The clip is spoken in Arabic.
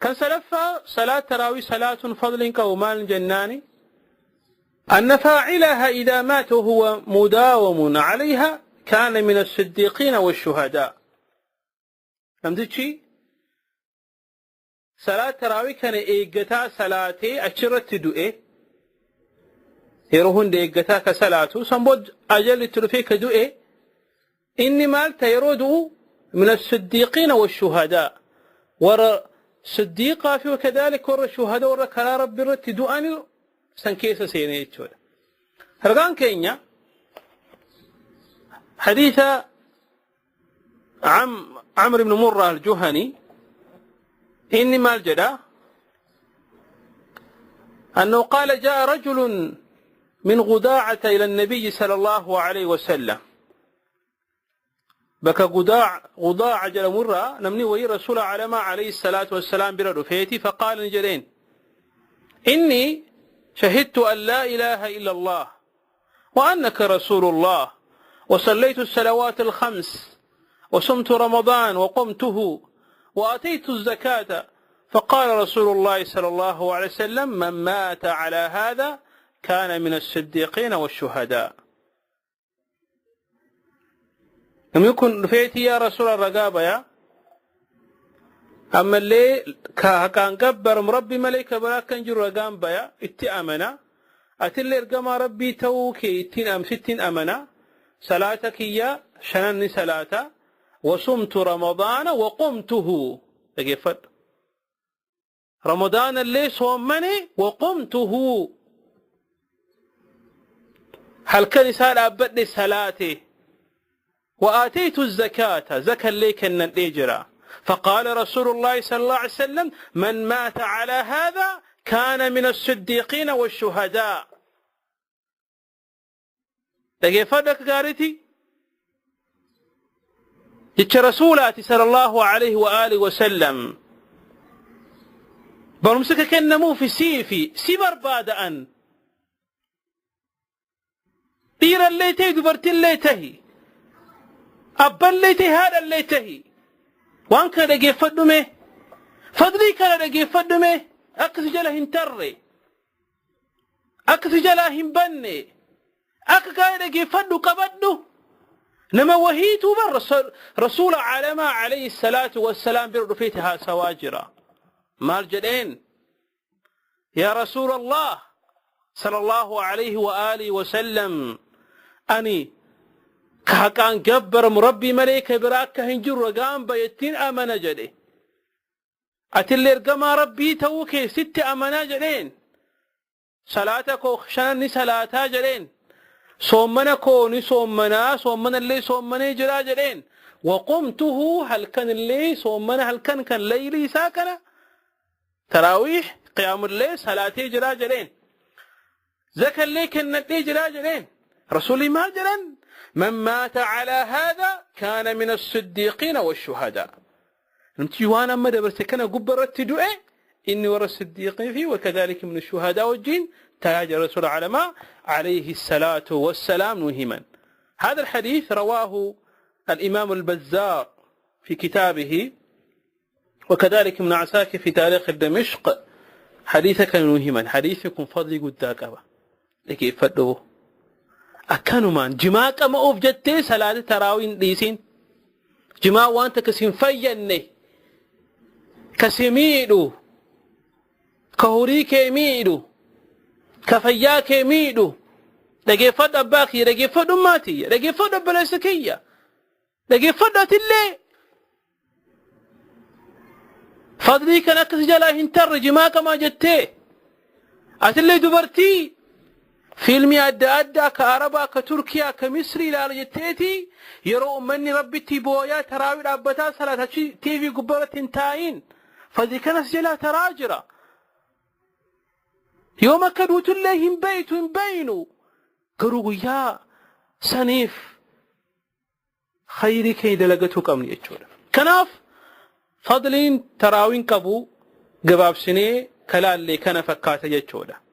كان سلفها صلاة تراوي صلاة فضل كومال جناني أن فاعلها إذا مات وهو مداوم عليها كان من الصديقين والشهداء. فهمت شيء؟ صلاة تراوي كان إيجتا صلاتي أشرت دوئي يروهن إيجتا كصلاته سنبود أجل تلفيك دوئي إني مال تيرودو من الصديقين والشهداء ورا صديقة في وكذلك ورا الشهداء ورا كلا رب الرت دواني سنكيس سيني يتشول. هرقان كينيا حديث عمرو بن مرة الجهني إني مال جدا أنه قال جاء رجل من غداعة إلى النبي صلى الله عليه وسلم بك غداع جل مرة نمني وي رسول عليه الصلاة والسلام برفيتي فقال نجرين إني شهدت أن لا إله إلا الله وأنك رسول الله وصليت الصلوات الخمس وصمت رمضان وقمته وأتيت الزكاة. فقال رسول الله صلى الله عليه وسلم من مات على هذا كان من الصديقين والشهداء. لم يكن رفيتي يا رسول الرقابة يا أما اللي كان كبر مربي ملائكة براك كنجر رقام بيا اتأمنا أتلي رقام ربي توكي اتين ستين أمنا صلاتك يا شنني صلاة وصمت رمضان وقمته. تجفت رمضان اللي صومني وقمته هل كان سال أبدي صلاتي وآتيت الزكاة زكاة اللي كان الإجراء. فقال رسول الله صلى الله عليه وسلم من مات على هذا كان من الصديقين والشهداء. تجفت قارتي جت رسولاتي صلى الله عليه وآله وسلم برمسك كنمو في سيبر بعد أن دير الليتي دبرت الليتهي أبا الليتي هذا الليتهي وان كان دقي فدمه فضلي كان دقي فدمه أكس جلهم تري أكس جلهم بني أك كان دقي فدو كبدو نما وهيتو بر رسول عليه الصلاة والسلام برفيتها سواجرا مال جدين يا رسول الله صلى الله عليه وآله وسلم أني كان جبر مربي ملائكة براك هنجر رقام بيتين أمانة جدي أتلي رقام ربي توكي 6 أمانة جدين صلاتك وخشاني صلاتها جدين صومنا كوني صومنا اللي صومنا جرا جدين وقمته هل كان اللي صومنا هل كان ليلي ساكنة تراويح قيام الليل صلاتي جرا جدين زكى اللي كان جرا جدين رسولي ما جرن من مات على هذا كان من الصديقين والشهداء. نمتي وانا ما دبرتكنا قبرت دعاء إني ورا الصديقين فيه وكذلك من الشهداء والجن تاج رسول عليه الصلاة والسلام مهما. هذا الحديث رواه الإمام البزار في كتابه وكذلك ابن عساكر في تاريخ دمشق حديثك مهما حديثكم فضلي قداك أبا لكي فدوه أكانوا مان جماعك أما أوفجتي صلاة تراوين ديسين جماع وانت كسين فيني كسيميدو كهوري كيميدو كفيا كيميدو لقي فد أباكي لقي فد أماتي لقي فد أبلاسكية لقي فد أتلي فضلي كان أكس جلا هنتر جماعك ما جتي أتلي دبرتي فيلمي أدى كعربا كتركيا كمصري لا جتيتي يرو مني ربي تيبويا تراوي أبتا صلاة تيفي قبرة تنتاين فذي كان سجلا تراجرة يوم كدوت الله بيت بينو قروا يا سنيف خيري كيد لقته كم يجور كناف فضلين تراوين كبو قباب سنة كلا اللي كان فكات يجوره